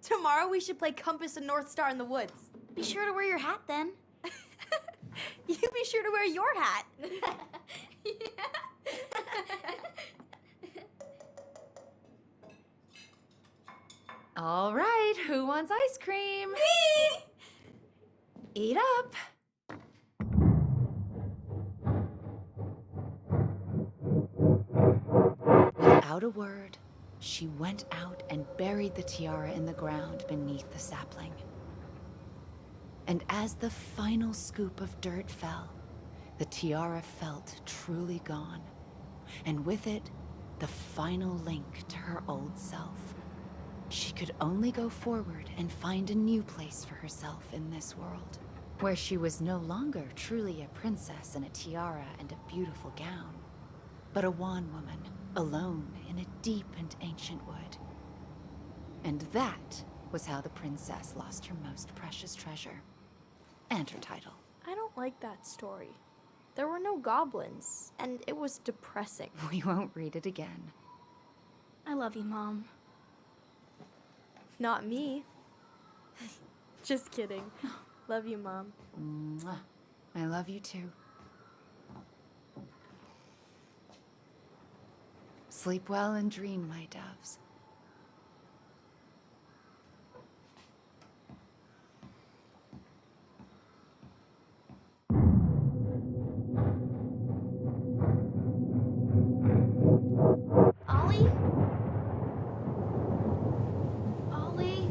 Tomorrow we should play Compass and North Star in the woods. Be sure to wear your hat then. You be sure to wear your hat. All right, who wants ice cream? Me! Eat up. Without a word, she went out and buried the tiara in the ground beneath the sapling. And as the final scoop of dirt fell, the tiara felt truly gone. And with it, the final link to her old self. She could only go forward and find a new place for herself in this world, where she was no longer truly a princess in a tiara and a beautiful gown, but a wan woman, alone in a deep and ancient wood. And that was how the princess lost her most precious treasure, and her title. I don't like that story. There were no goblins, and it was depressing. We won't read it again. I love you, Mom. Not me. Just kidding. Love you, Mom. Mwah. I love you too. Sleep well and dream, my doves. Ollie? Ollie?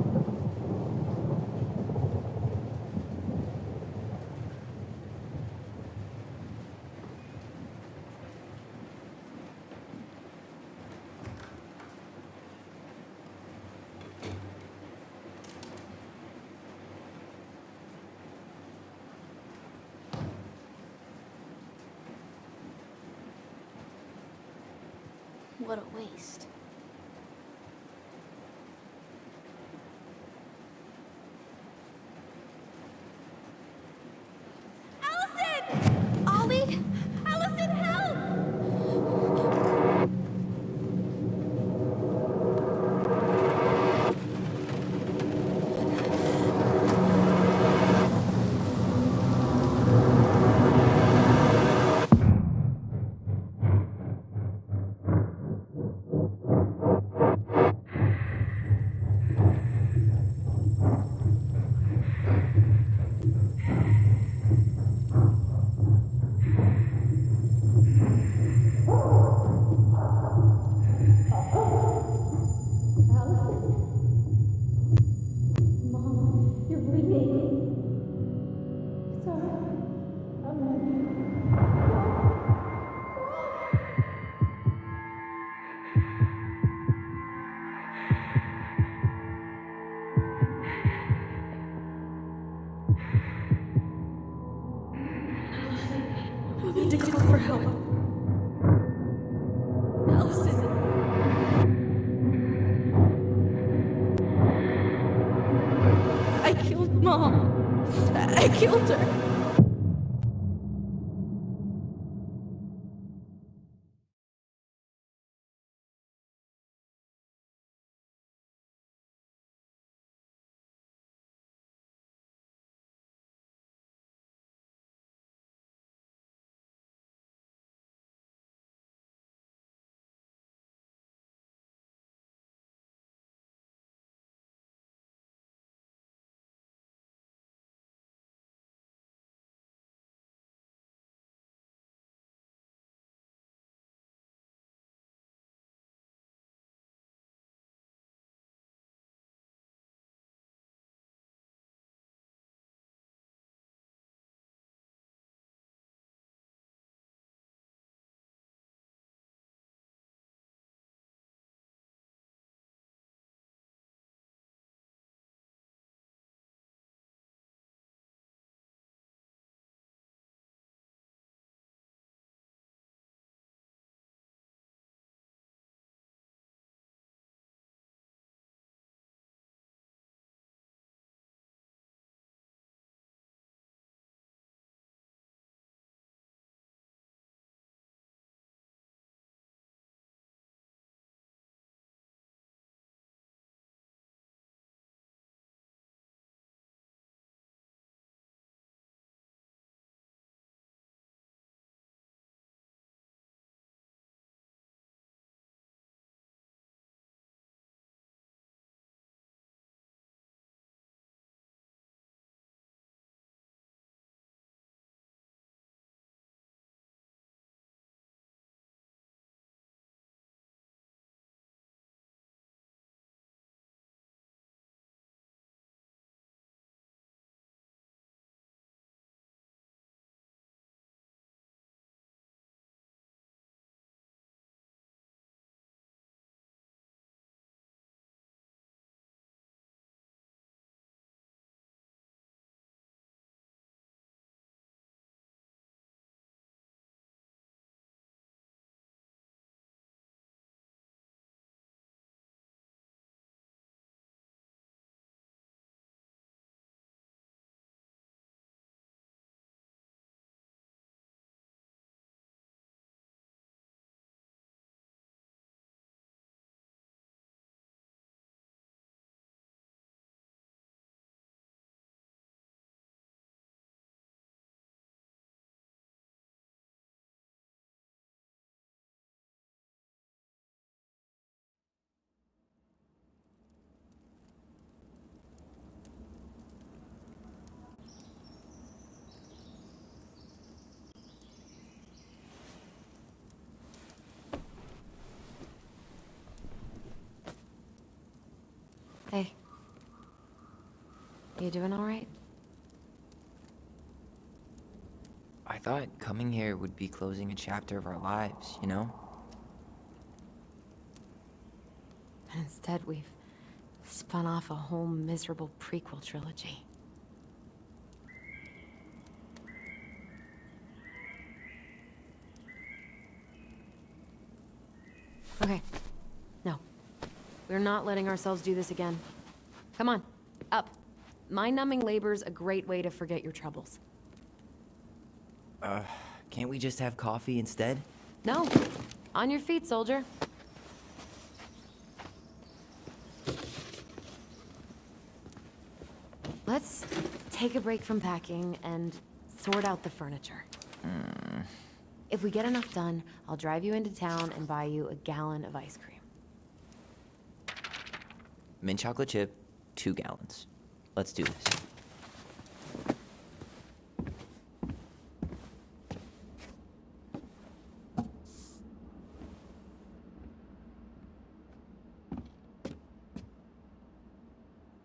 What a waste. Allison! Ollie! Allison, help! We need to call for help. Allison. I killed Mom. I killed her. Hey. You doing alright? I thought coming here would be closing a chapter of our lives, you know? And instead, we've spun off a whole miserable prequel trilogy. Okay. No. We're not letting ourselves do this again. Come on. Up. Mind-numbing labor's a great way to forget your troubles. Can't we just have coffee instead? No. On your feet, soldier. Let's take a break from packing and sort out the furniture. If we get enough done, I'll drive you into town and buy you a gallon of ice cream. Mint chocolate chip, 2 gallons. Let's do this.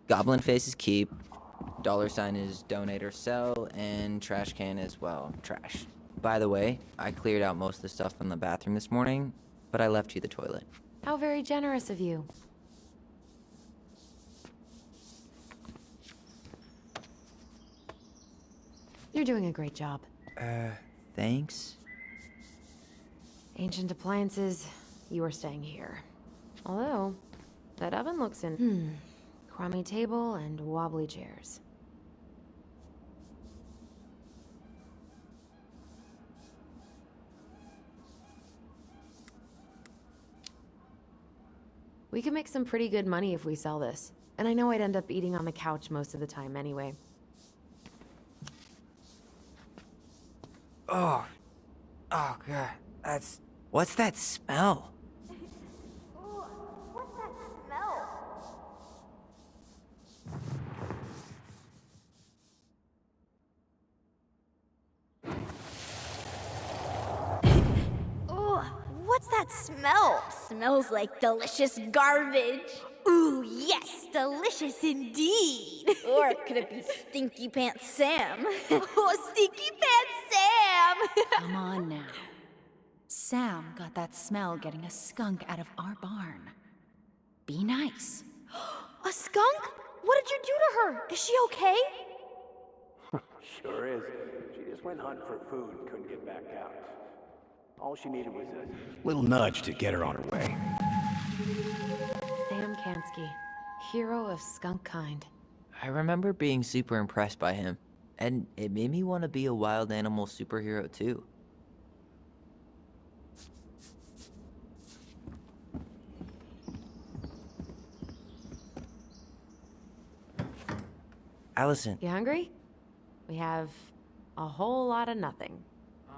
Goblin face is keep, $ is donate or sell, and trash can is, well, trash. By the way, I cleared out most of the stuff from the bathroom this morning, but I left you the toilet. How very generous of you. You're doing a great job. Thanks? Ancient appliances, you are staying here. Although, that oven looks in... crummy table and wobbly chairs. We could make some pretty good money if we sell this. And I know I'd end up eating on the couch most of the time anyway. Oh God, that's... What's that smell? What's that smell? Ugh, what's that smell? Smells like delicious garbage. Ooh, yes, delicious indeed. Or could it be Stinky Pants Sam? Oh, Stinky Pants Sam! Come on now. Sam got that smell getting a skunk out of our barn. Be nice. A skunk? What did you do to her? Is she okay? Sure is. She just went hunting for food and couldn't get back out. All she needed was a little nudge to get her on her way. Sam Kansky, hero of skunk kind. I remember being super impressed by him, and it made me want to be a wild animal superhero too. Allison. You hungry? We have a whole lot of nothing. I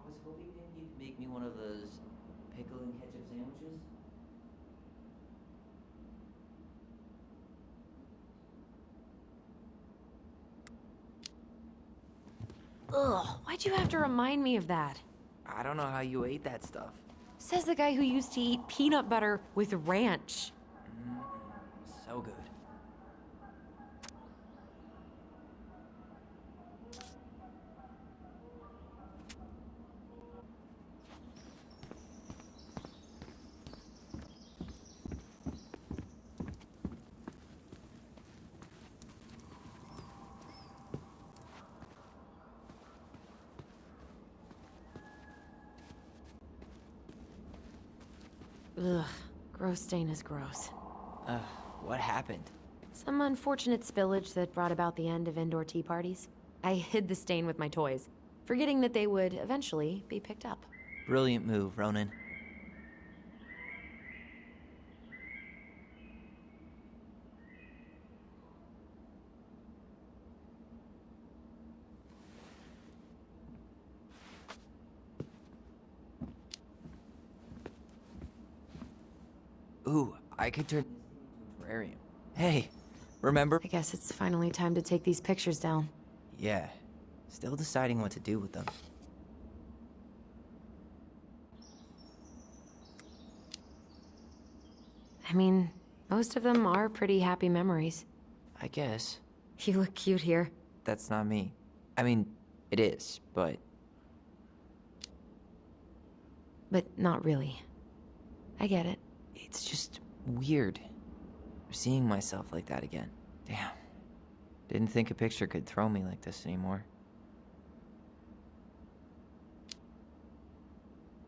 was hoping maybe you could make me one of those pickle and ketchup sandwiches. Ugh, why'd you have to remind me of that? I don't know how you ate that stuff. Says the guy who used to eat peanut butter with ranch. So good. Ugh, gross stain is gross. What happened? Some unfortunate spillage that brought about the end of indoor tea parties. I hid the stain with my toys, forgetting that they would eventually be picked up. Brilliant move, Ronan. Ooh, I could turn this into a terrarium. Hey, remember? I guess it's finally time to take these pictures down. Yeah, still deciding what to do with them. I mean, Most of them are pretty happy memories. I guess. You look cute here. That's not me. I mean, it is, but But not really. I get it. it's just weird. Seeing myself like that again. Damn. Didn't think a picture could throw me like this anymore.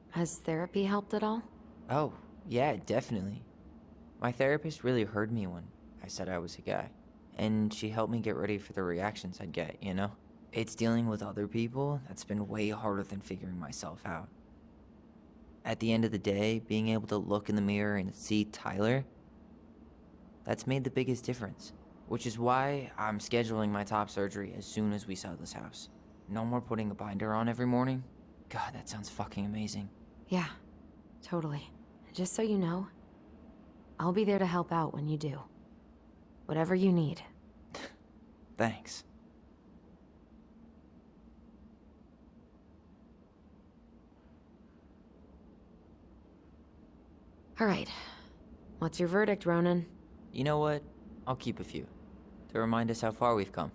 Has therapy helped at all? Oh, yeah, definitely. My therapist really heard me when I said I was a guy. And she helped me get ready for the reactions I'd get, you know? It's dealing with other people that's been way harder than figuring myself out. At the end of the day, being able to look in the mirror and see Tyler, that's made the biggest difference. Which is why I'm scheduling my top surgery as soon as we sell this house. No more putting a binder on every morning. God, that sounds fucking amazing. Yeah, totally. Just so you know, I'll be there to help out when you do. Whatever you need. Thanks. All right. What's your verdict, Ronan? You know what? I'll keep a few. To remind us how far we've come.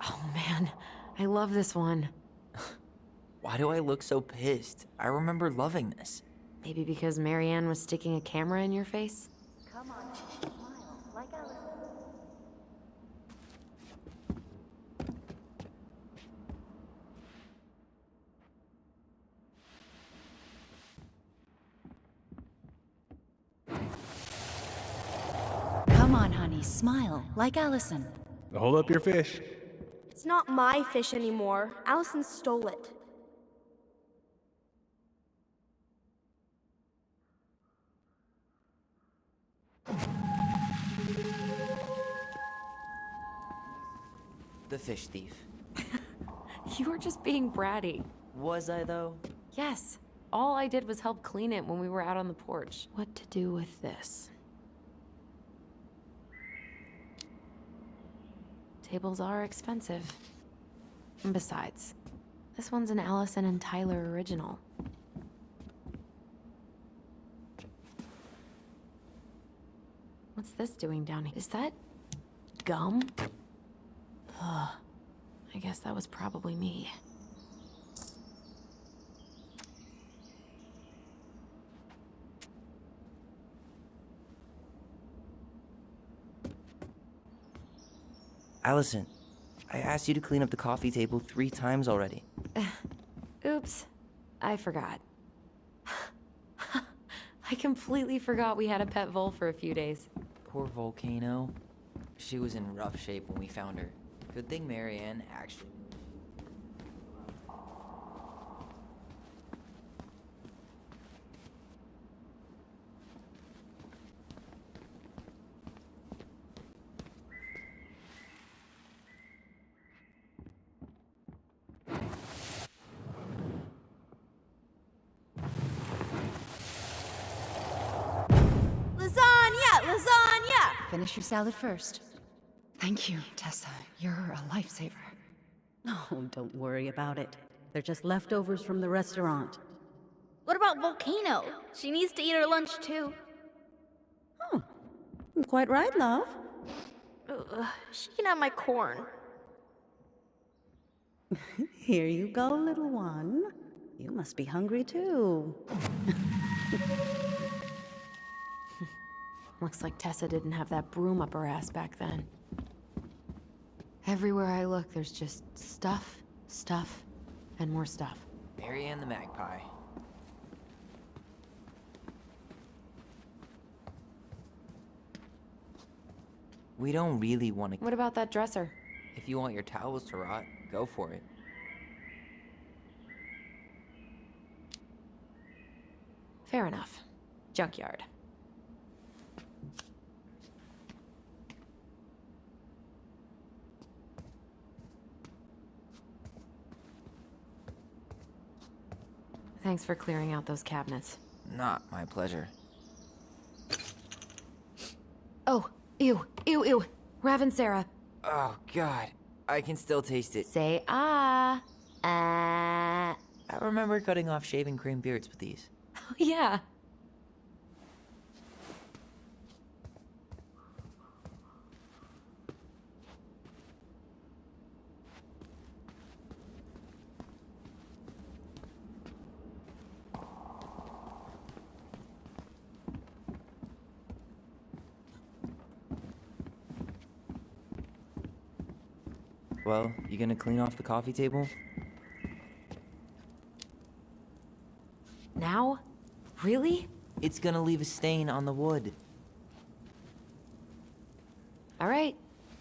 Oh man, I love this one. Why do I look so pissed? I remember loving this. Maybe because Marianne was sticking a camera in your face? Come on, honey, smile, like Allison. Hold up your fish. It's not my fish anymore. Allison stole it. The fish thief. You were just being bratty. Was I, though? Yes. All I did was help clean it when we were out on the porch. What to do with this? Tables are expensive. And besides, this one's an Allison and Tyler original. What's this doing down here? Is that gum? Ugh. I guess that was probably me. Allison, I asked you to clean up the coffee table 3 times already. Oops, I forgot. I completely forgot we had a pet vole for a few days. Poor Volcano. She was in rough shape when we found her. Good thing Marianne actually... Lasagna! Lasagna! Finish your salad first. Thank you, Tessa. You're a lifesaver. Oh, don't worry about it. They're just leftovers from the restaurant. What about Volcano? She needs to eat her lunch too. Oh, quite right, love. Ugh, she can have my corn. Here you go, little one. You must be hungry too. Looks like Tessa didn't have that broom up her ass back then. Everywhere I look, there's just stuff, stuff, and more stuff. Marianne the Magpie. We don't really want to... What about that dresser? If you want your towels to rot, go for it. Fair enough. Junkyard. Thanks for clearing out those cabinets. Not my pleasure. Oh, ew, ew, ew. Rav and Sarah. Oh, God. I can still taste it. Say ah. Ah. I remember cutting off shaving cream beards with these. Oh, yeah. Well, you gonna clean off the coffee table? Now? Really? It's gonna leave a stain on the wood. All right.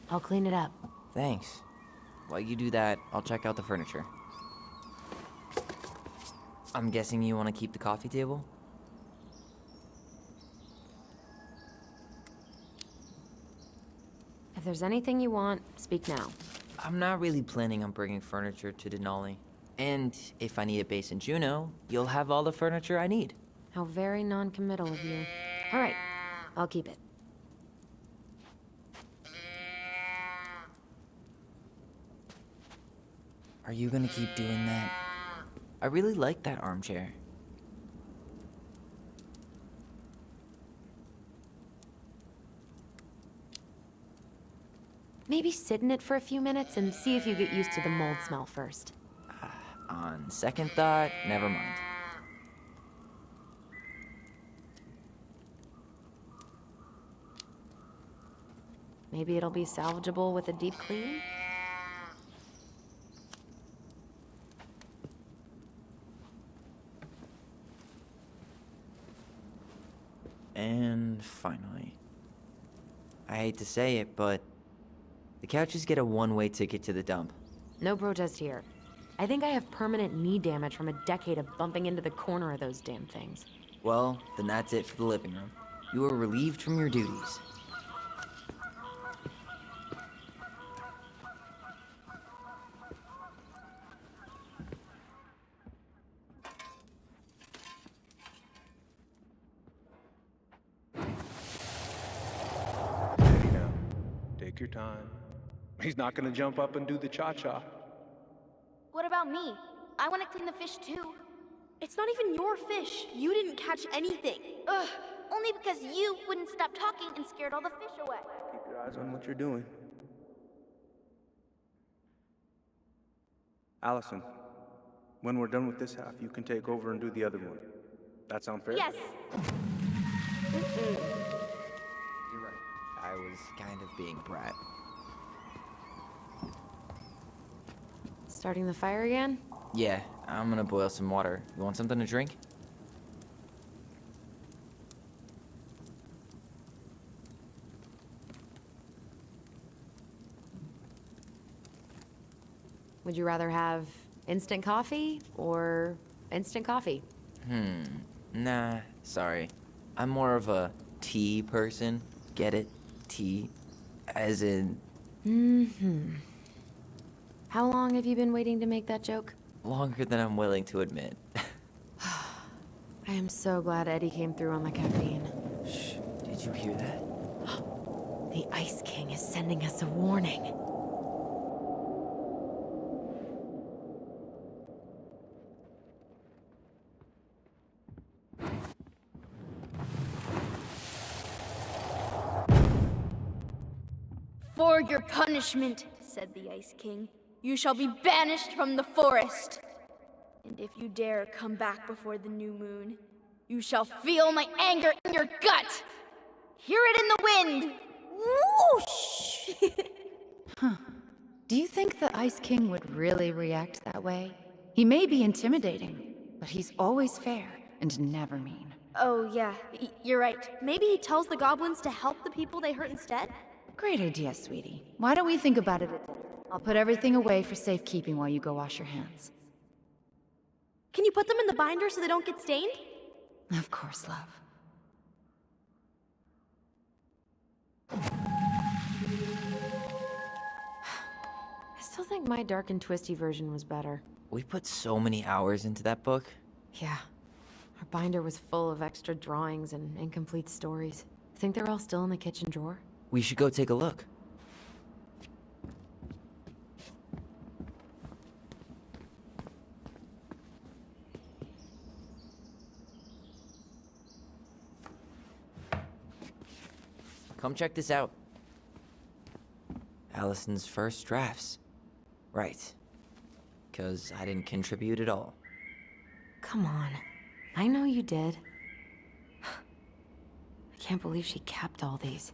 I'll clean it up. Thanks. While you do that, I'll check out the furniture. I'm guessing you want to keep the coffee table? If there's anything you want, speak now. I'm not really planning on bringing furniture to Denali. And if I need a base in Juneau, you'll have all the furniture I need. How very non-committal of you. All right. I'll keep it. Are you gonna keep doing that? I really like that armchair. Maybe sit in it for a few minutes and see if you get used to the mold smell first. On second thought, never mind. Maybe it'll be salvageable with a deep clean? And finally. I hate to say it, but the couches get a one-way ticket to the dump. No protest here. I think I have permanent knee damage from a decade of bumping into the corner of those damn things. Well, then that's it for the living room. You are relieved from your duties. Steady now. Take your time. He's not gonna jump up and do the cha-cha. What about me? I want to clean the fish too. It's not even your fish. You didn't catch anything. Ugh, only because you wouldn't stop talking and scared all the fish away. Keep your eyes on what you're doing. Allison, when we're done with this half, you can take over and do the other one. That sound fair? Yes. You're right. I was kind of being brat. Starting the fire again? Yeah, I'm gonna boil some water. You want something to drink? Would you rather have instant coffee or instant coffee? Nah, sorry. I'm more of a tea person. Get it? Tea. As in, How long have you been waiting to make that joke? longer than I'm willing to admit. I am so glad Eddie came through on the caffeine. Shh, did you hear that? The Ice King is sending us a warning. For your punishment, said the Ice King, you shall be banished from the forest. And if you dare come back before the new moon, you shall feel my anger in your gut. Hear it in the wind. Whoosh! Do you think the Ice King would really react that way? He may be intimidating, but he's always fair and never mean. Oh, yeah, you're right. Maybe he tells the goblins to help the people they hurt instead? Great idea, sweetie. Why don't we think about it at dinner? I'll put everything away for safekeeping while you go wash your hands. Can you put them in the binder so they don't get stained? Of course, love. I still think my dark and twisty version was better. We put so many hours into that book. Yeah. Our binder was full of extra drawings and incomplete stories. Think they're all still in the kitchen drawer? We should go take a look. come check this out. Allison's first drafts. Right. 'Cause I didn't contribute at all. Come on. I know you did. I can't believe she kept all these.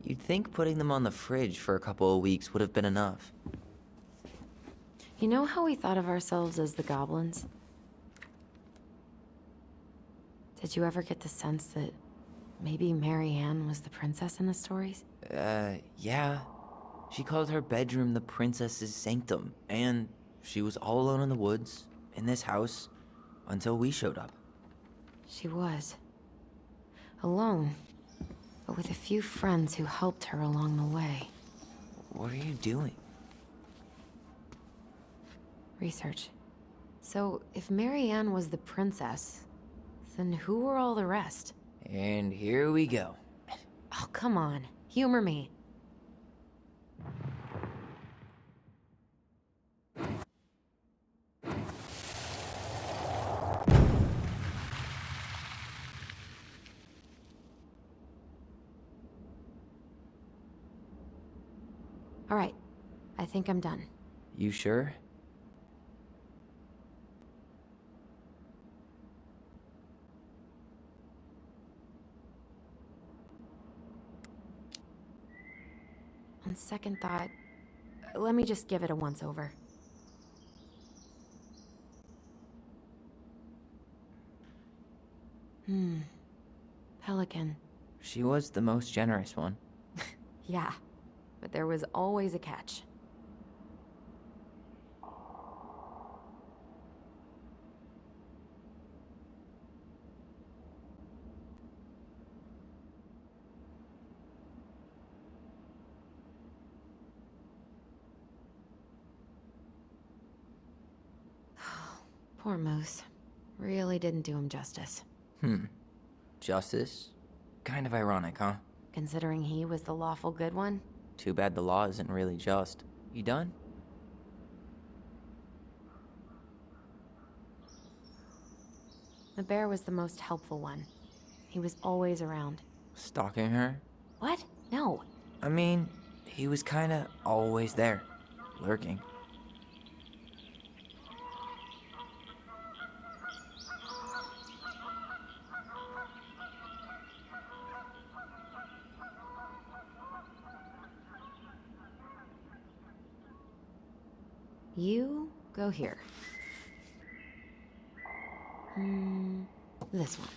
You'd think putting them on the fridge for a couple of weeks would have been enough. You know how we thought of ourselves as the goblins? Did you ever get the sense that maybe Mary Ann was the princess in the stories? Yeah. She called her bedroom the princess's sanctum, and she was all alone in the woods, in this house, until we showed up. She was. Alone, but with a few friends who helped her along the way. What are you doing? Research. So, if Mary Ann was the princess, then who were all the rest? And here we go. Oh, come on. Humor me. All right. I think I'm done. You sure? On second thought, let me just give it a once-over. Pelican. She was the most generous one. Yeah, but there was always a catch. Poor Moose. Really didn't do him justice. Justice? Kind of ironic, huh? Considering he was the lawful good one. Too bad the law isn't really just. You done? The bear was the most helpful one. He was always around. Stalking her? What? No. I mean, he was kinda always there. Lurking. You go here. This one.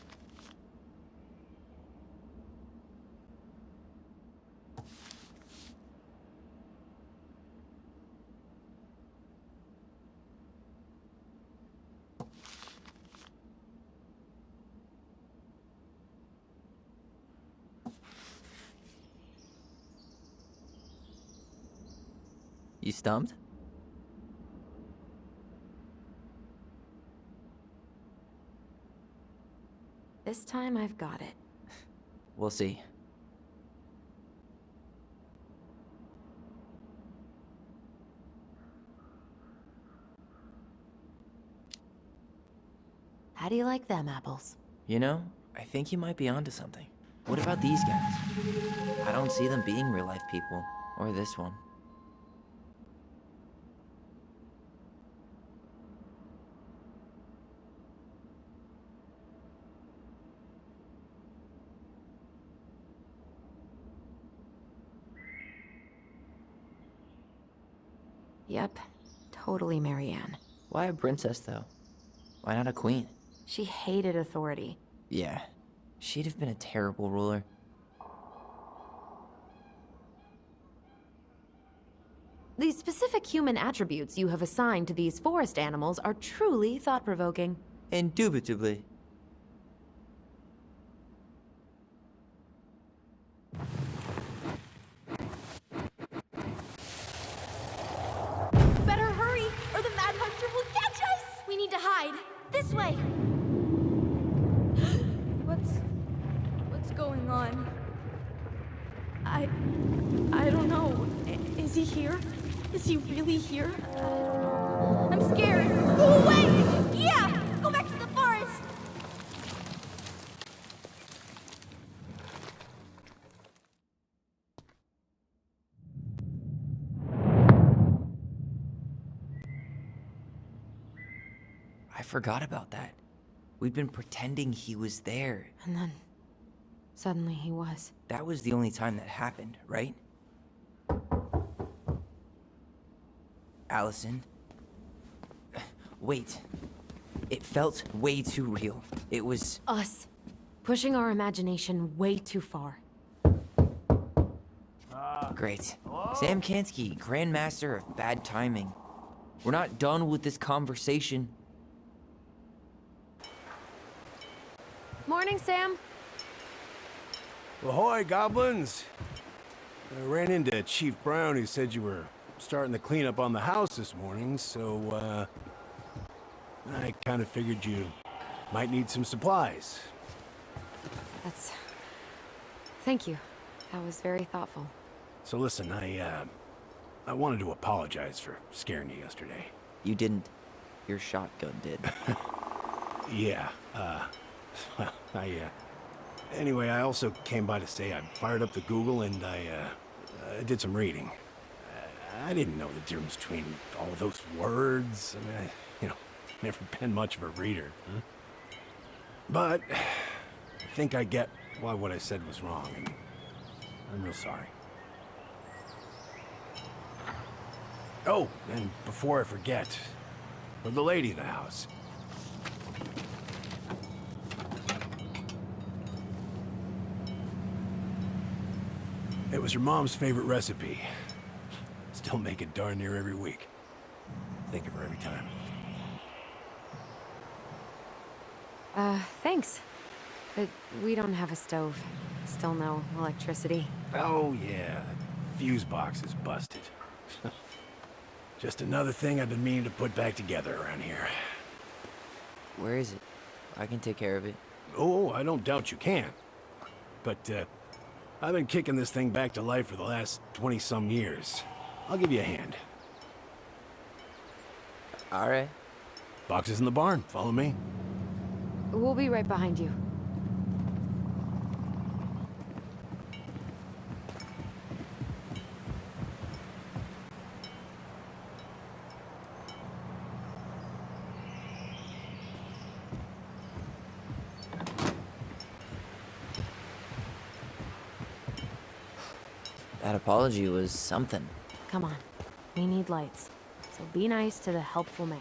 You stumped? This time I've got it. We'll see. How do you like them apples? You know, I think you might be onto something. What about these guys? I don't see them being real-life people. Or this one. Yep, totally Mary Ann. Why a princess, though? Why not a queen? She hated authority. Yeah, she'd have been a terrible ruler. The specific human attributes you have assigned to these forest animals are truly thought-provoking. Indubitably. Better hurry, or the Mad Hunter will catch us! We need to hide. This way! What's going on? I don't know. Is he here? Is he really here? I don't know. I'm scared. Go away! Yeah! Go back to the forest! forgot about that. We'd been pretending he was there. And then, suddenly he was. That was the only time that happened, right? Allison? Wait. It felt way too real. It was... Us. Pushing our imagination way too far. Great. Sam Kansky, Grandmaster of Bad Timing. We're not done with this conversation. Morning, Sam. Ahoy, goblins! I ran into Chief Brown, who said you were starting the cleanup on the house this morning, so, I kind of figured you might need some supplies. That's... Thank you. That was very thoughtful. So listen, I wanted to apologize for scaring you yesterday. You didn't. Your shotgun did. Yeah, well, anyway, I also came by to say I fired up the Google and I did some reading. I didn't know the difference between all those words. I mean, never been much of a reader. Huh? But I think I get why what I said was wrong, and I'm real sorry. Oh, and before I forget, for the lady of the house. It was her mom's favorite recipe. Still make it darn near every week. Think of her every time. Thanks. But we don't have a stove. Still no electricity. Oh, yeah. The fuse box is busted. Just another thing I've been meaning to put back together around here. Where is it? I can take care of it. Oh, I don't doubt you can. But, I've been kicking this thing back to life for the last 20-some years. I'll give you a hand. All right. Box is in the barn. Follow me. We'll be right behind you. That apology was something. Come on. We need lights. So be nice to the helpful man.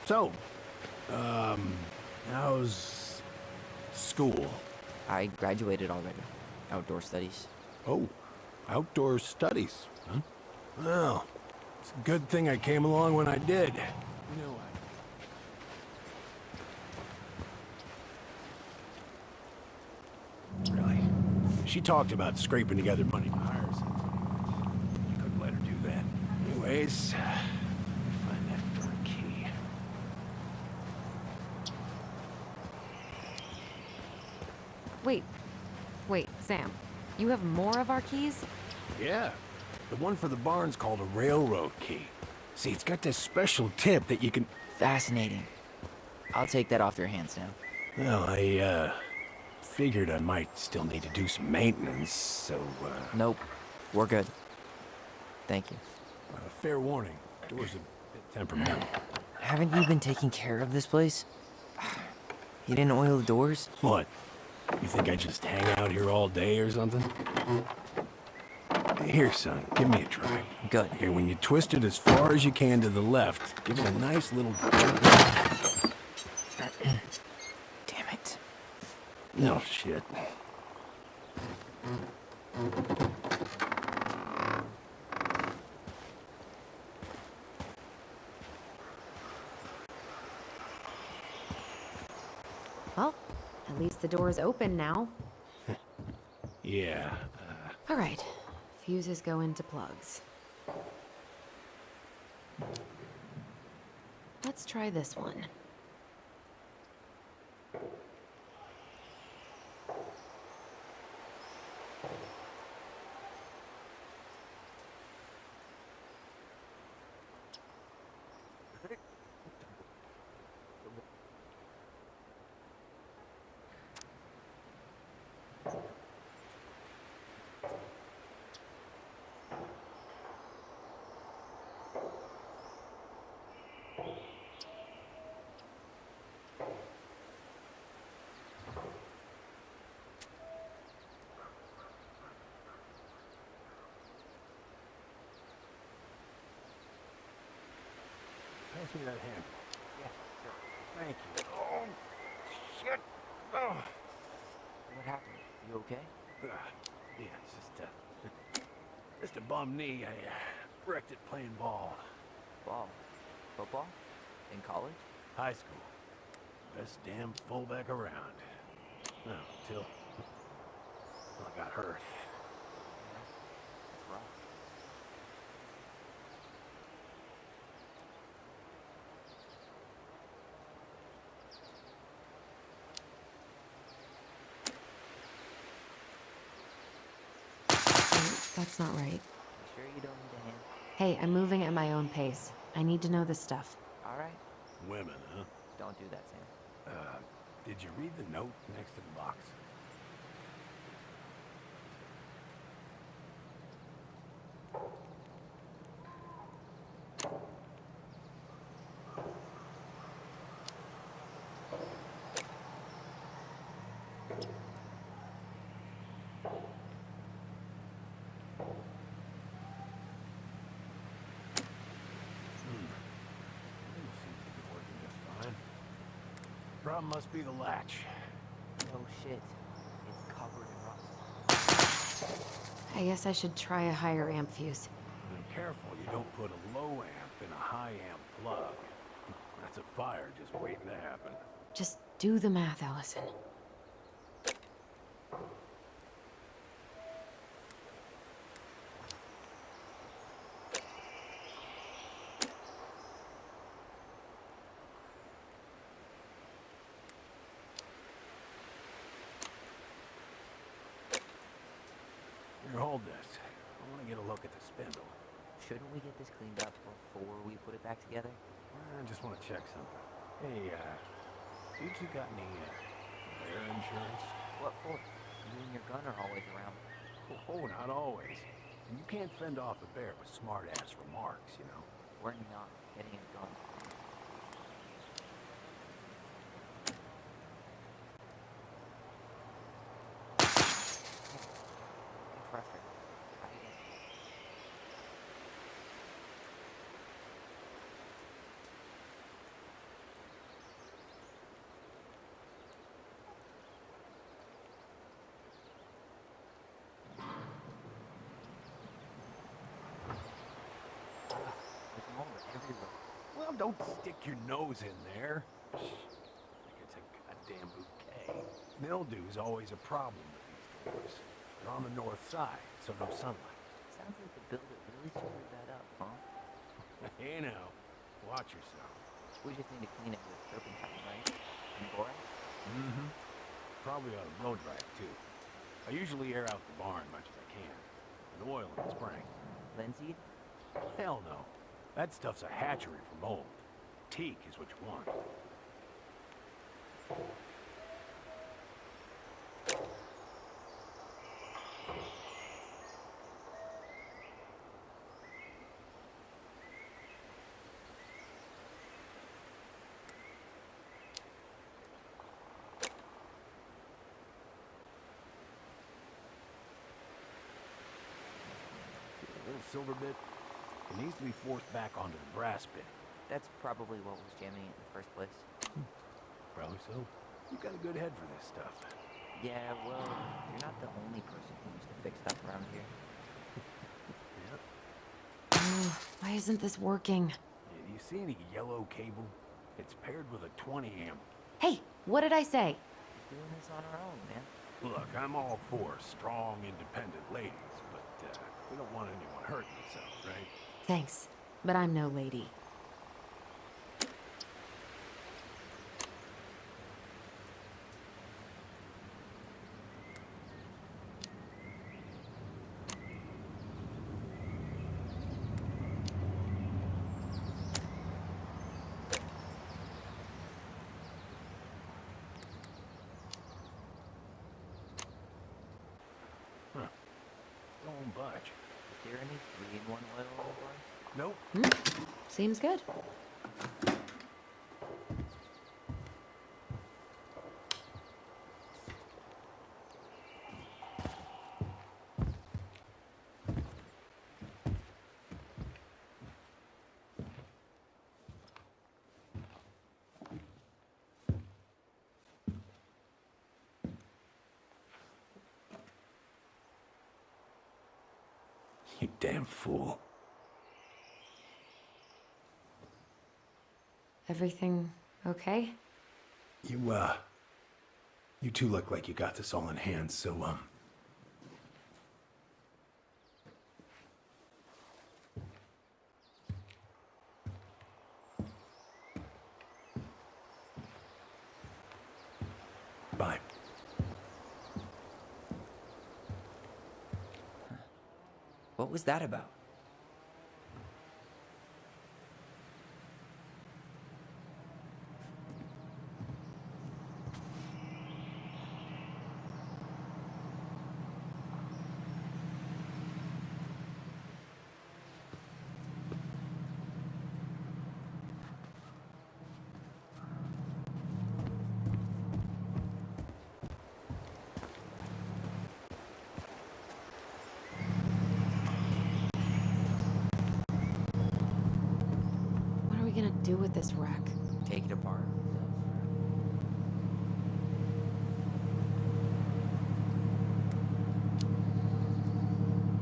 So, how's school? I graduated already. Outdoor studies. Oh, outdoor studies, huh? Well, it's a good thing I came along when I did. You know, Really? She talked about scraping together money to hire something. I couldn't let her do that. Anyways, let me find that darn key. Wait, Sam. You have more of our keys? Yeah, the one for the barn's called a railroad key. See, it's got this special tip that you can... Fascinating. I'll take that off your hands now. Well, I, figured I might still need to do some maintenance, so, Nope. We're good. Thank you. fair warning. Door's a bit temperamental. Haven't you been taking care of this place? You didn't oil the doors? What? You think I just hang out here all day or something? Here, son, give me a try. Good. Here, when you twist it as far as you can to the left, give it a nice little jerk. Damn it. No shit. Well, at least the door's open now. Yeah. All right. Fuses go into plugs. Let's try this one. pass me that hand. Yeah, sure. Thank you. Oh, shit. Oh. What happened? You okay? Yeah, it's just a bum knee. I wrecked it playing ball. Ball. Football? In college? High school. Best damn fullback around. No, until I got hurt. That's rough. That's not right. You sure you don't need a hand? Hey, I'm moving at my own pace. I need to know this stuff. Alright. Women, huh? Don't do that, Sam. Did you read the note next to the box? Seems to be working just fine. Problem must be the latch. No shit. It's covered in rust. I guess I should try a higher amp fuse. Be careful you don't put a low amp in a high amp plug. That's a fire just waiting to happen. Just do the math, Allison. Here, hold this. I want to get a look at the spindle. Shouldn't we get this cleaned up before we put it back together? I just want to check something. Hey, you two got any fire insurance? What for? You and your gun are always around. Oh, not always. And you can't fend off a bear with smart-ass remarks, you know. We're not getting a gun. Get frustrated. There's mold everywhere. Well, don't stick your nose in there. Like it's a goddamn bouquet. Mildew's always a problem with these doors. They're on the north side, so no sunlight. Sounds like the builder really screwed that up, huh? Hey now, watch yourself. We just need to clean it with turpentine, right? And borax? Mm-hmm. Probably ought to blow dry it, too. I usually air out the barn much as I can. And oil in the spring. Linseed? Hell no. That stuff's a hatchery for mold. Teak is what you want. See the little silver bit? It needs to be forced back onto the brass bit. That's probably what was jamming it in the first place. Probably so. You've got a good head for this stuff. Yeah, well, you're not the only person who used to fix stuff around here. Yeah. Oh, why isn't this working? Yeah, do you see any yellow cable? It's paired with a 20 amp. Hey, what did I say? She's doing this on her own, man. Look, I'm all for strong, independent ladies, but we don't want anyone hurting themselves, right? Thanks, but I'm no lady. Don't budge. Is there any 3-in-1 oil in the barn? Nope. Seems good. You damn fool. Everything okay? You two look like you got this all in hand, so, bye. What was that about? What are we gonna do with this wreck? Take it apart.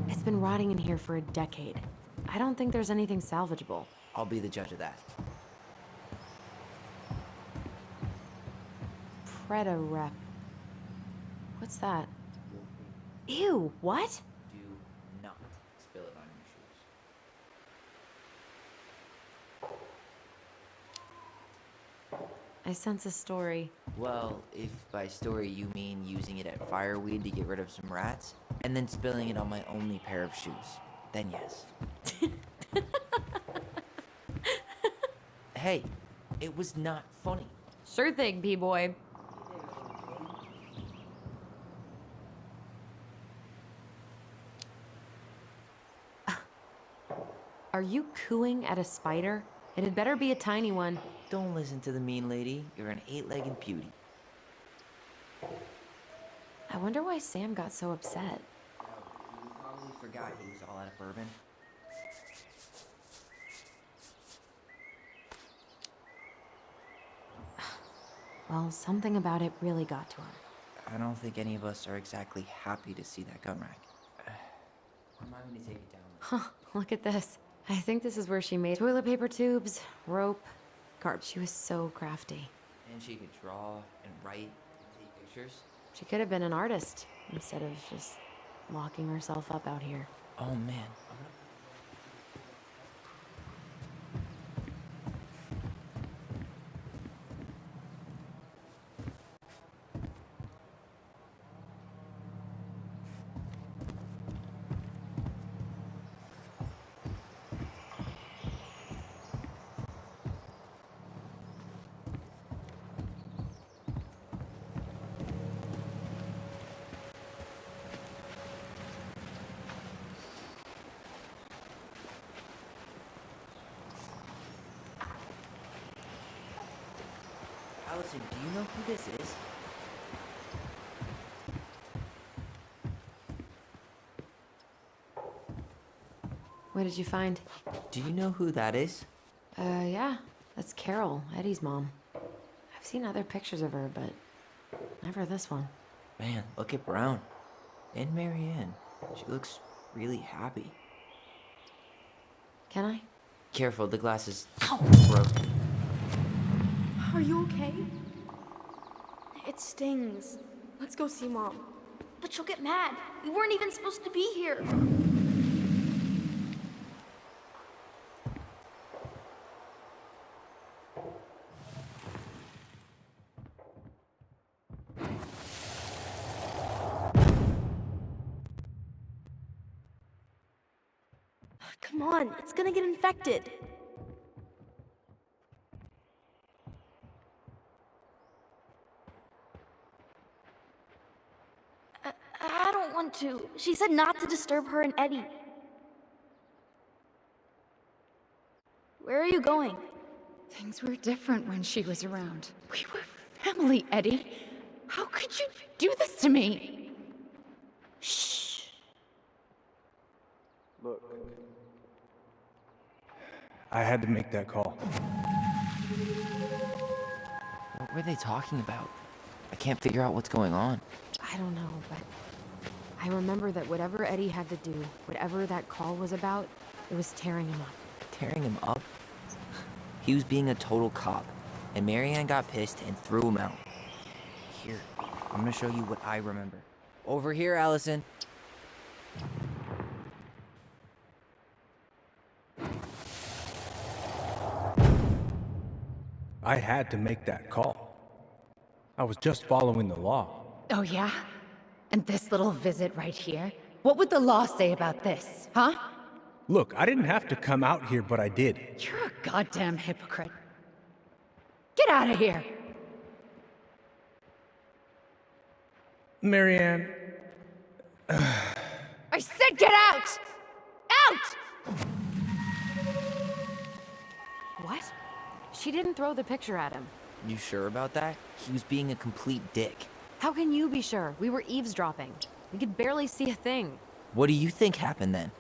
It's been rotting in here for a decade. I don't think there's anything salvageable. I'll be the judge of that. Preda-Rep. What's that? Ew, what? Do not spill it on your shoes. I sense a story. Well, if by story you mean using it at fireweed to get rid of some rats, and then spilling it on my only pair of shoes, then yes. Hey, it was not funny. Sure thing, B-boy. Are you cooing at a spider? It had better be a tiny one. Don't listen to the mean lady. You're an 8-legged beauty. I wonder why Sam got so upset. You probably forgot he was all out of bourbon. Well, something about it really got to him. I don't think any of us are exactly happy to see that gun rack. Remind me to take it down. Huh, look at this. I think this is where she made toilet paper tubes, rope, carp. She was so crafty. And she could draw and write and take pictures. She could have been an artist instead of just locking herself up out here. Oh man. Allison, do you know who this is? What did you find? Do you know who that is? Yeah, that's Carol, Eddie's mom. I've seen other pictures of her, but never this one. Man, look at Brown. And Marianne. She looks really happy. Can I? Careful, the glass is broken. Are you okay? It stings. Let's go see Mom. But she'll get mad. We weren't even supposed to be here. Come on, it's gonna get infected. I don't want to. She said not to disturb her and Eddie. Where are you going? Things were different when she was around. We were family, Eddie. How could you do this to me? Shh. Look. I had to make that call. What were they talking about? I can't figure out what's going on. I don't know, but I remember that whatever Eddie had to do, whatever that call was about, it was tearing him up. Tearing him up? He was being a total cop, and Marianne got pissed and threw him out. Here, I'm gonna show you what I remember. Over here, Allison. I had to make that call. I was just following the law. Oh, yeah? And this little visit right here? What would the law say about this, huh? Look, I didn't have to come out here, but I did. You're a goddamn hypocrite. Get out of here! Marianne, I said get out! Out! What? She didn't throw the picture at him. You sure about that? He was being a complete dick. How can you be sure? We were eavesdropping. We could barely see a thing. What do you think happened then?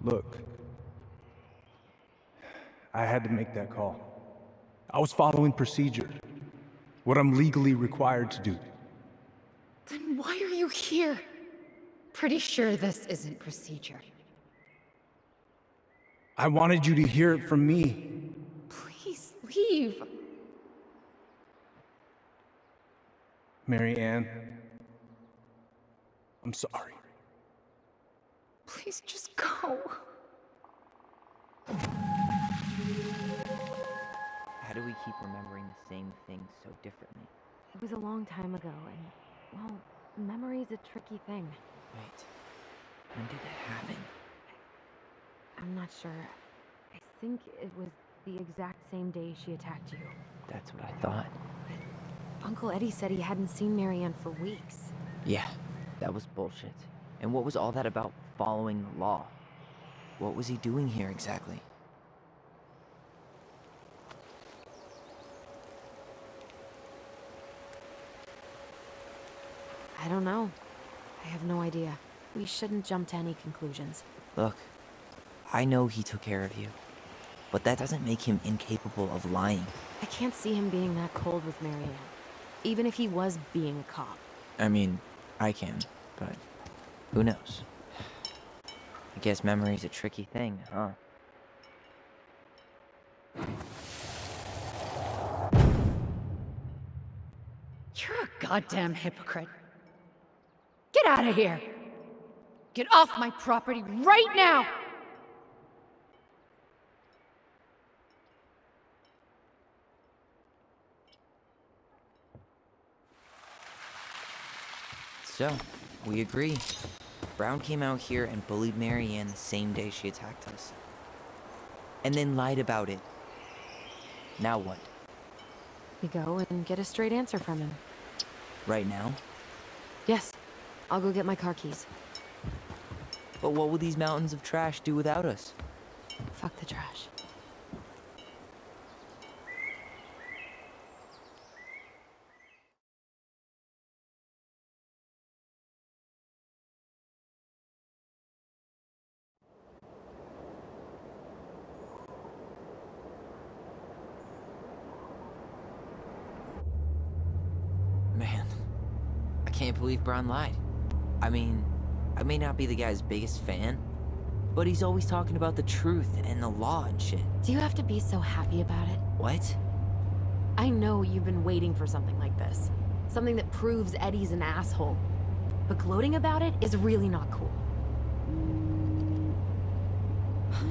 look. I had to make that call. I was following procedure. What I'm legally required to do. Then why are you here? Pretty sure this isn't procedure. I wanted you to hear it from me. Please leave. Marianne, I'm sorry. Please just go. How do we keep remembering the same things so differently? It was a long time ago, and, well, memory's a tricky thing. Wait, when did that happen? I'm not sure. I think it was the exact same day she attacked you. That's what I thought. Uncle Eddie said he hadn't seen Marianne for weeks. Yeah, that was bullshit. And what was all that about following the law? What was he doing here exactly? I don't know. I have no idea. We shouldn't jump to any conclusions. Look, I know he took care of you, but that doesn't make him incapable of lying. I can't see him being that cold with Marianne, even if he was being a cop. I mean, I can, but who knows? I guess memory's a tricky thing, huh? You're a goddamn hypocrite. Get out of here! Get off my property right now! So, we agree. Brown came out here and bullied Marianne the same day she attacked us. And then lied about it. Now what? We go and get a straight answer from him. Right now? Yes. I'll go get my car keys. But what will these mountains of trash do without us? Fuck the trash. Man, I can't believe Braun lied. I mean, I may not be the guy's biggest fan, but he's always talking about the truth and the law and shit. Do you have to be so happy about it? What? I know you've been waiting for something like this. Something that proves Eddie's an asshole. But gloating about it is really not cool.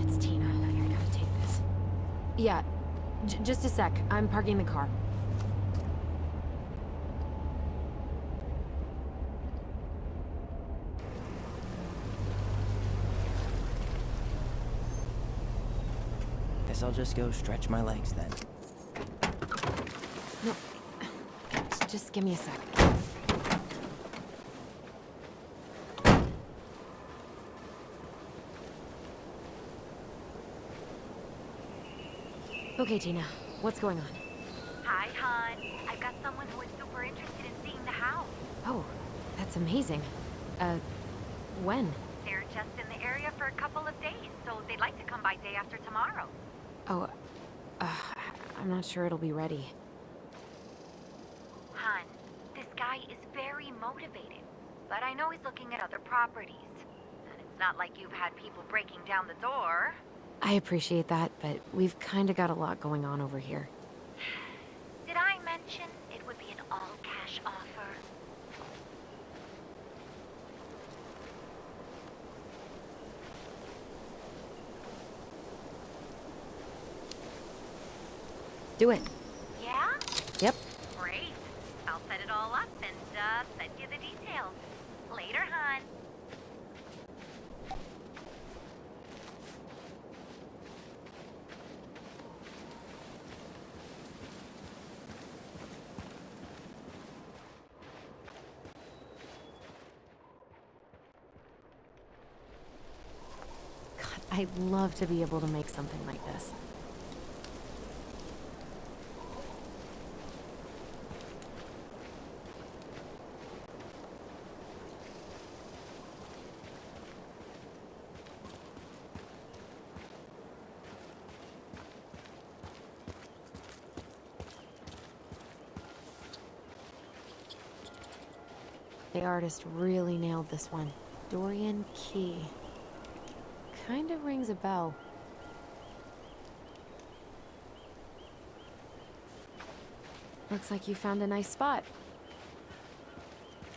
It's Tina. I gotta take this. Yeah, just a sec. I'm parking the car. Guess I'll just go stretch my legs then. No, just give me a sec. Okay, Tina, what's going on? Hi, hon. I've got someone who is super interested in seeing the house. Oh, that's amazing. When? They're just in the area for a couple of days, so they'd like to come by day after tomorrow. Oh, I'm not sure it'll be ready. Hun, this guy is very motivated, but I know he's looking at other properties. And it's not like you've had people breaking down the door. I appreciate that, but we've kinda got a lot going on over here. Did I mention it would be an all-cash offer? Do it. Yeah? Yep. Great. I'll set it all up and, send you the details. Later, hun. God, I'd love to be able to make something like this. The artist really nailed this one. Dorian Key. Kinda rings a bell. Looks like you found a nice spot.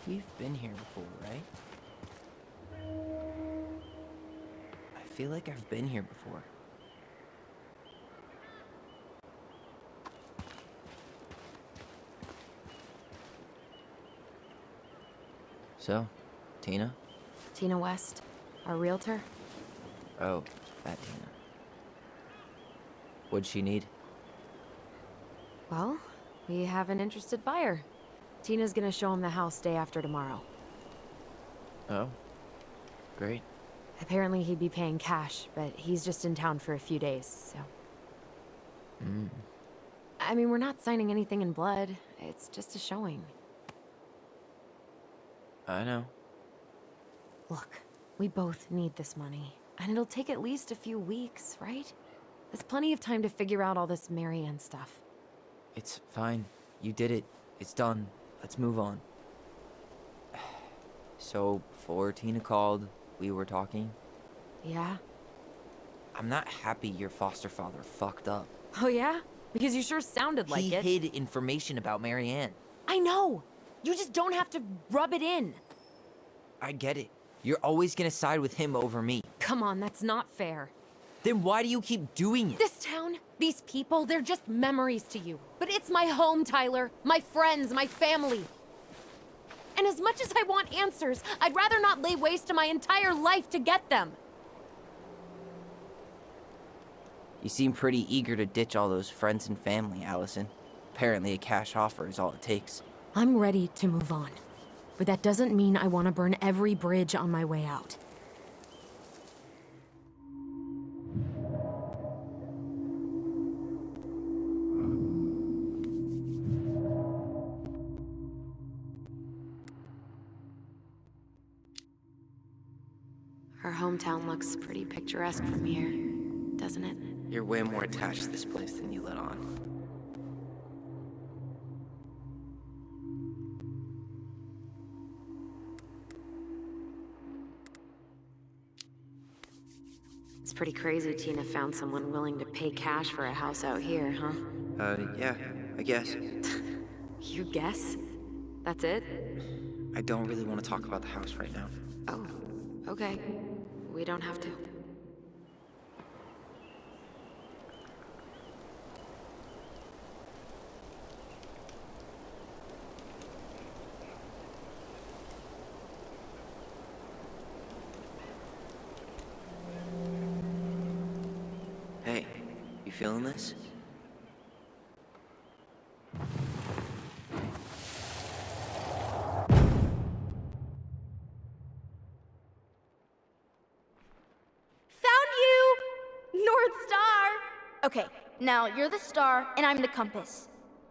We've been here before, right? I feel like I've been here before. So, Tina? Tina West, our realtor. Oh, that Tina. What'd she need? Well, we have an interested buyer. Tina's gonna show him the house day after tomorrow. Oh, great. Apparently he'd be paying cash, but he's just in town for a few days, so... I mean, we're not signing anything in blood. It's just a showing. I know. Look, we both need this money, and it'll take at least a few weeks, right? There's plenty of time to figure out all this Marianne stuff. It's fine. You did it. It's done. Let's move on. So, before Tina called, we were talking. Yeah? I'm not happy your foster father fucked up. Oh yeah? Because you sure sounded like it. He hid information about Marianne. I know! You just don't have to rub it in. I get it. You're always gonna side with him over me. Come on, that's not fair. Then why do you keep doing it? This town, these people, they're just memories to you. But it's my home, Tyler. My friends, my family. And as much as I want answers, I'd rather not lay waste to my entire life to get them. You seem pretty eager to ditch all those friends and family, Allison. Apparently a cash offer is all it takes. I'm ready to move on. But that doesn't mean I want to burn every bridge on my way out. Our hometown looks pretty picturesque from here, doesn't it? You're way more attached to this place than you let on. It's pretty crazy Tina found someone willing to pay cash for a house out here, huh? Yeah, I guess. You guess? That's it? I don't really want to talk about the house right now. Oh, okay. We don't have to. Hey, you feeling this? North Star! Okay, now you're the star and I'm the compass.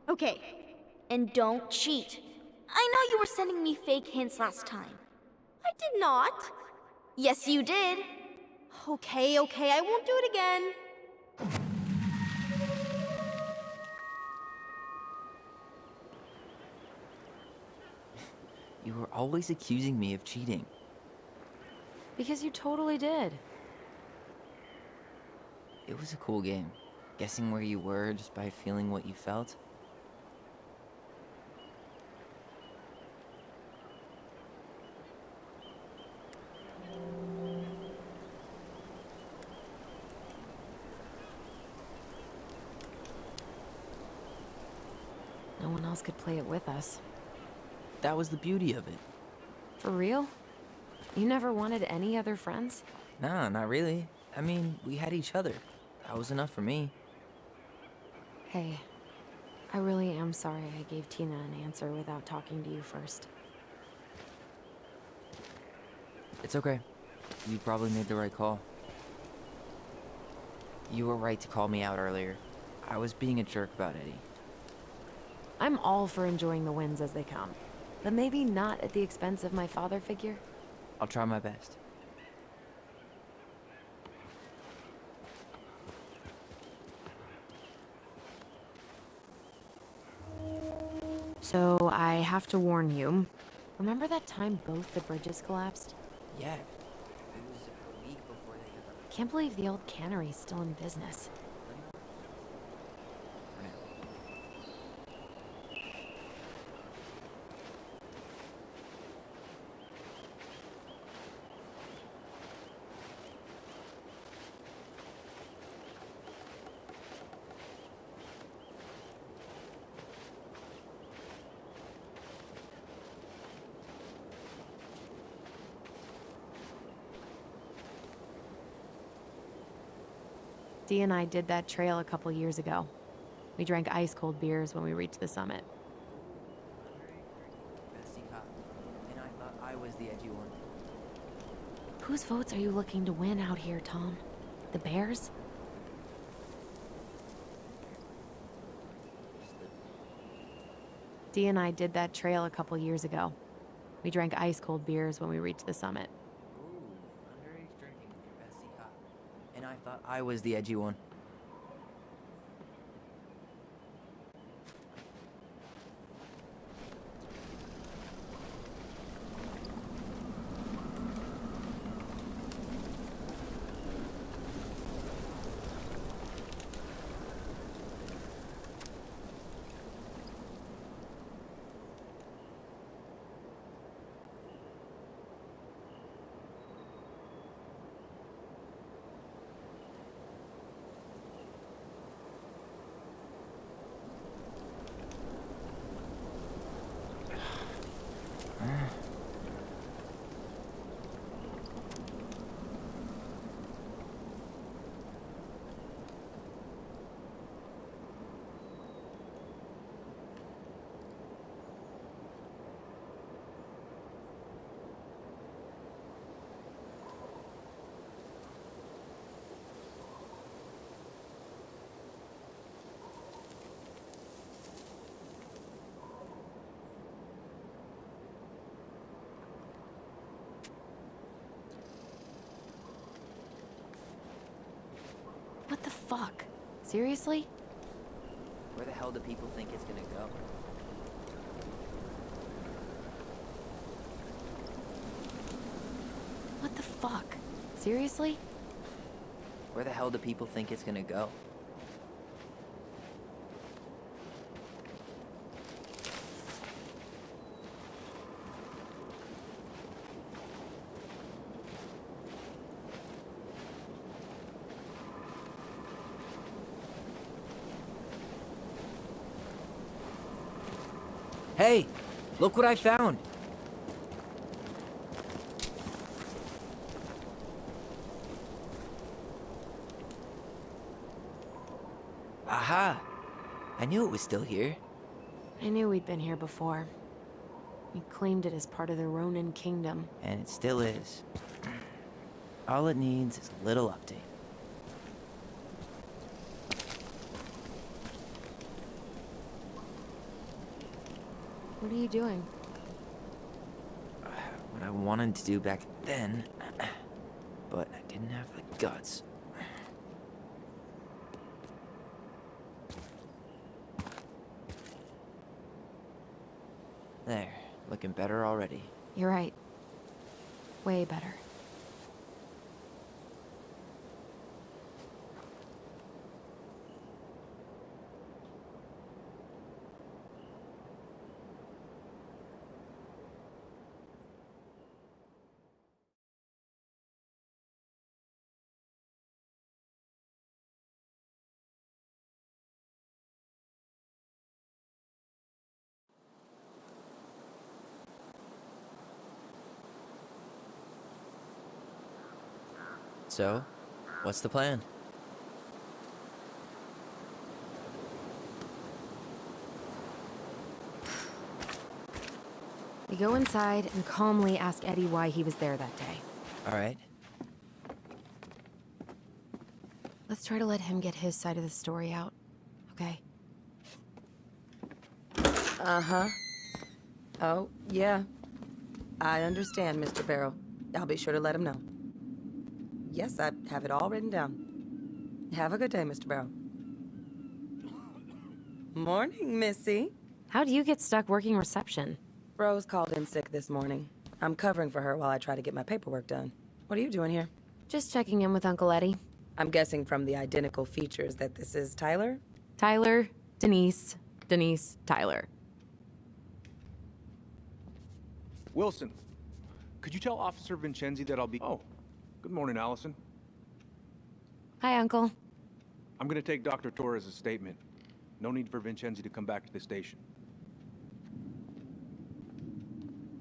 Okay, and don't cheat. I know you were sending me fake hints last time. I did not. Yes, you did. Okay, I won't do it again. You were always accusing me of cheating. Because you totally did. It was a cool game. Guessing where you were just by feeling what you felt. No one else could play it with us. That was the beauty of it. For real? You never wanted any other friends? Nah, not really. I mean, we had each other. That was enough for me. Hey, I really am sorry I gave Tina an answer without talking to you first. It's okay. You probably made the right call. You were right to call me out earlier. I was being a jerk about Eddie. I'm all for enjoying the wins as they come, but maybe not at the expense of my father figure. I'll try my best. So I have to warn you. Remember that time both the bridges collapsed? Yeah. It was a week before they got Can't believe the old cannery's still in business. Dee and I did that trail a couple years ago. We drank ice-cold beers when we reached the summit. Bestie cop. And I thought I was the edgy one. Whose votes are you looking to win out here, Tom? The Bears? Dee and I did that trail a couple years ago. We drank ice-cold beers when we reached the summit. Ooh, underage drinking with your bestie cop. And I thought I was the edgy one. What the fuck? Seriously? Where the hell do people think it's gonna go? What the fuck? Seriously? Where the hell do people think it's gonna go? Hey, look what I found. Aha! I knew it was still here. I knew we'd been here before. We claimed it as part of the Ronin Kingdom. And it still is. All it needs is a little update. What are you doing? What I wanted to do back then, but I didn't have the guts. There. Looking better already. You're right. Way better. So, what's the plan? We go inside and calmly ask Eddie why he was there that day. All right. Let's try to let him get his side of the story out, okay? Uh-huh. Oh, yeah. I understand, Mr. Barrow. I'll be sure to let him know. Yes, I have it all written down. Have a good day, Mr. Barrow. Morning, Missy. How'd you get stuck working reception? Rose called in sick this morning. I'm covering for her while I try to get my paperwork done. What are you doing here? Just checking in with Uncle Eddie. I'm guessing from the identical features that this is Tyler? Tyler, Denise, Denise, Tyler. Wilson, could you tell Officer Vincenzi that I'll be... Oh, good morning, Allison. Hi, Uncle. I'm gonna take Dr. Torres' statement. No need for Vincenzi to come back to the station.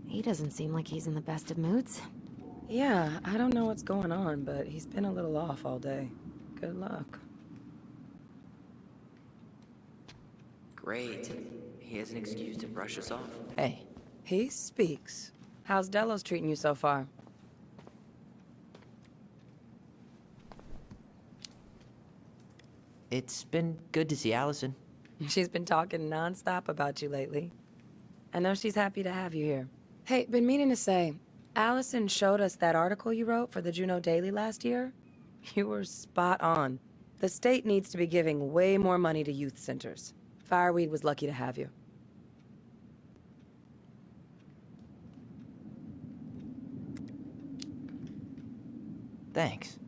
He doesn't seem like he's in the best of moods. Yeah, I don't know what's going on, but he's been a little off all day. Good luck. Great. He has an excuse to brush us off. Hey. He speaks. How's Delos treating you so far? It's been good to see Allison. She's been talking nonstop about you lately. I know she's happy to have you here. Hey, been meaning to say, Allison showed us that article you wrote for the Juneau Daily last year. You were spot on. The state needs to be giving way more money to youth centers. Fireweed was lucky to have you. Thanks.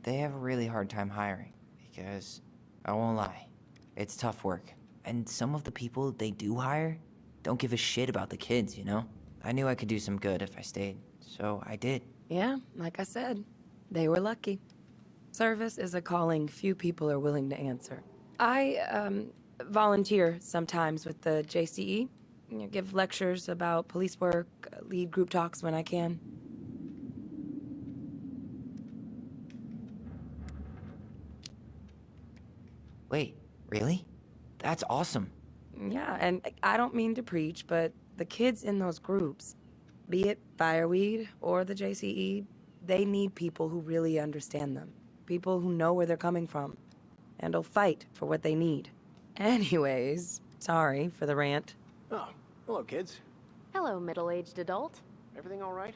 They have a really hard time hiring because, I won't lie, it's tough work. And some of the people they do hire don't give a shit about the kids, you know? I knew I could do some good if I stayed, so I did. Yeah, like I said, they were lucky. Service is a calling few people are willing to answer. I, volunteer sometimes with the JCE. Give lectures about police work, lead group talks when I can. Wait, really? That's awesome. Yeah, and I don't mean to preach, but the kids in those groups, be it Fireweed or the JCE, they need people who really understand them. People who know where they're coming from and will fight for what they need. Anyways, sorry for the rant. Oh, hello, kids. Hello, middle-aged adult. Everything all right?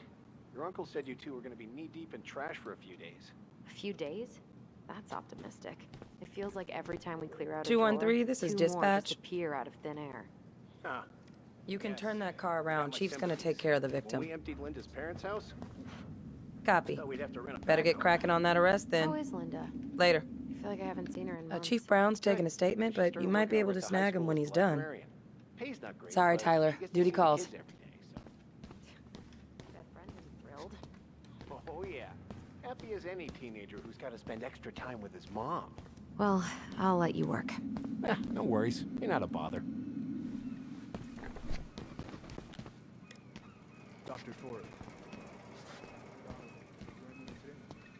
Your uncle said you two were gonna be knee-deep in trash for a few days. A few days? That's optimistic. It feels like every time we clear out a 213, drawer, this is two dispatch. more just appear out of thin air. Ah, You can yes. turn that car Got around. my Chief's gonna sympathies. take care of the When victim. we emptied Linda's parents' house, Copy. thought we'd have to rent a Better get backhoe. cracking on that arrest then. How is Linda? Later. I feel like I haven't seen her in months. Chief Brown's taking a Good. statement, She's but started you might working be able over to at the high snag him school when as he's a done. librarian. Pay's not great, Sorry, but Tyler. she gets to Duty see the calls. kids every day, so. Bet Brendan's thrilled. Oh yeah. Happy as any teenager who's got to spend extra time with his mom. Well, I'll let you work. No worries. You're not a bother. Dr. Torres.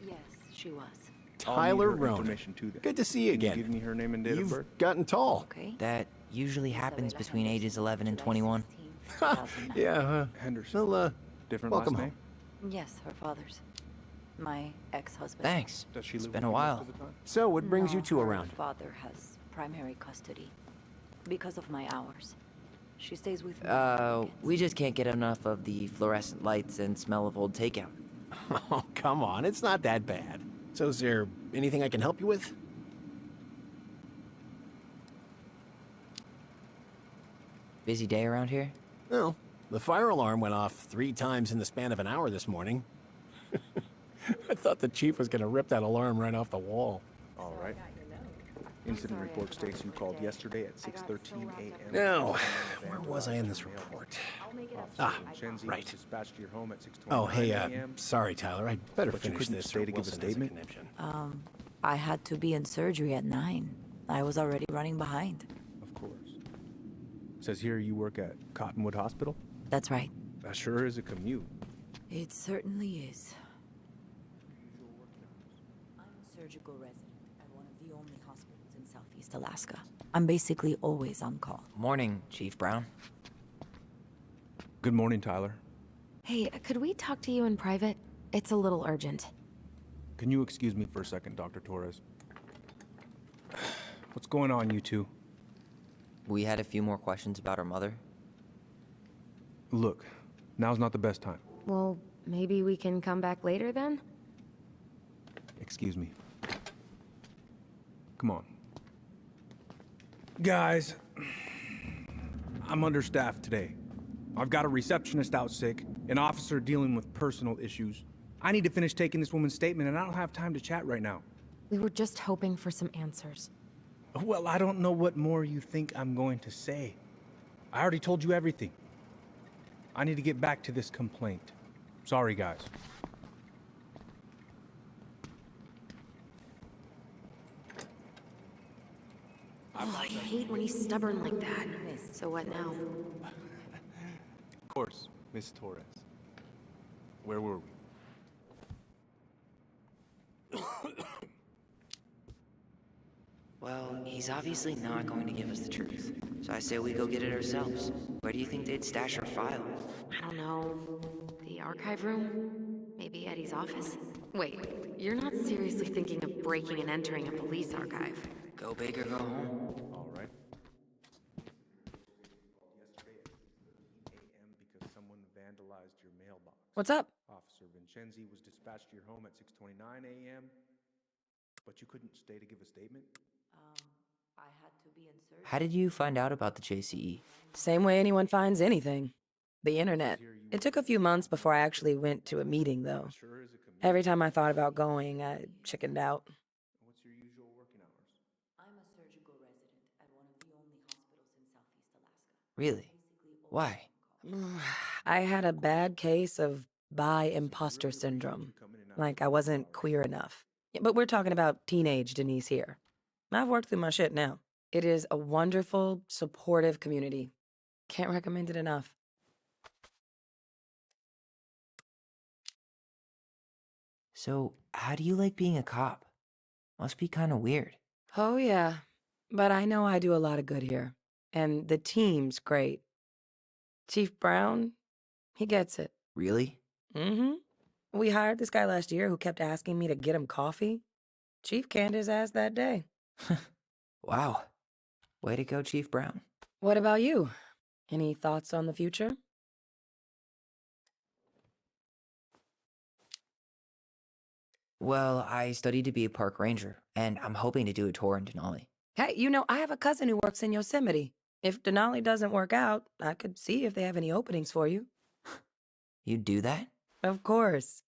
Yes, she was. Tyler I'll need her Ronan. information too then. Good to see you Can you again. give me her name and date of birth? You've gotten tall. Okay. That usually happens between ages 11 and 21. Yeah, Henderson. well, Different welcome last home. name? Yes, her father's. My ex-husband. Thanks. Does she It's live been with a you most while. of the time? So, what brings you No, two her around? father has primary custody. Because of my hours. She stays with me. We just can't get enough of the fluorescent lights and smell of old takeout. Oh, come on. It's not that bad. So, is there anything I can help you with? Busy day around here? No, The fire alarm went off 3 times in the span of an hour this morning. I thought the chief was gonna rip that alarm right off the wall. All right. Incident report states you called yesterday at 6:13 a.m. Now, where was I in this report? Ah, right. Dispatched to your home at 6:29 Oh, hey, a.m. sorry, Tyler. I'd better But you finish couldn't this. stay or to give a Wilson has statement? conniption. I had to be in surgery at 9. I was already running behind. Of course. Says here you work at Cottonwood Hospital? That's right. That sure is a commute. It certainly is. I'm a surgical resident at one of the only hospitals in Southeast Alaska. I'm basically always on call. Morning, Chief Brown. Good morning, Tyler. Hey, could we talk to you in private? It's a little urgent. Can you excuse me for a second, Dr. Torres? What's going on, you two? We had a few more questions about our mother. Look, now's not the best time. Well, maybe we can come back later then? Excuse me. Come on. Guys, I'm understaffed today. I've got a receptionist out sick, an officer dealing with personal issues. I need to finish taking this woman's statement, and I don't have time to chat right now. We were just hoping for some answers. Well, I don't know what more you think I'm going to say. I already told you everything. I need to get back to this complaint. Sorry, guys. Oh, I hate when he's stubborn like that. So what now? Of course, Miss Torres. Where were we? Well, he's obviously not going to give us the truth. So I say we go get it ourselves. Where do you think they'd stash our file? I don't know. The archive room? Maybe Eddie's office? Wait, you're not seriously thinking of breaking and entering a police archive? Go big or go home. All right. Yesterday at 6:13 a.m. because someone vandalized your mailbox. What's up? Officer Vincenzi was dispatched to your home at 6:29 a.m. But you couldn't stay to give a statement? I had to be in surgery. How did you find out about the JCE? Same way anyone finds anything. The internet. It took a few months before I actually went to a meeting, though. Sure is a commute. Every time I thought about going, I chickened out. What's your usual working hours? I'm a surgical resident at one of the only hospitals in Southeast Alaska. Really? Why? I had a bad case of bi imposter syndrome. Like I wasn't queer enough. Yeah, but we're talking about teenage Denise here. I've worked through my shit now. It is a wonderful, supportive community. Can't recommend it enough. So, how do you like being a cop? Must be kind of weird. Oh, yeah. But I know I do a lot of good here. And the team's great. Chief Brown, he gets it. Really? Mm-hmm. We hired this guy last year who kept asking me to get him coffee. Chief canned his ass that day. Wow. Way to go, Chief Brown. What about you? Any thoughts on the future? Well, I studied to be a park ranger, and I'm hoping to do a tour in Denali. Hey, you know, I have a cousin who works in Yosemite. If Denali doesn't work out, I could see if they have any openings for you. You do that? Of course.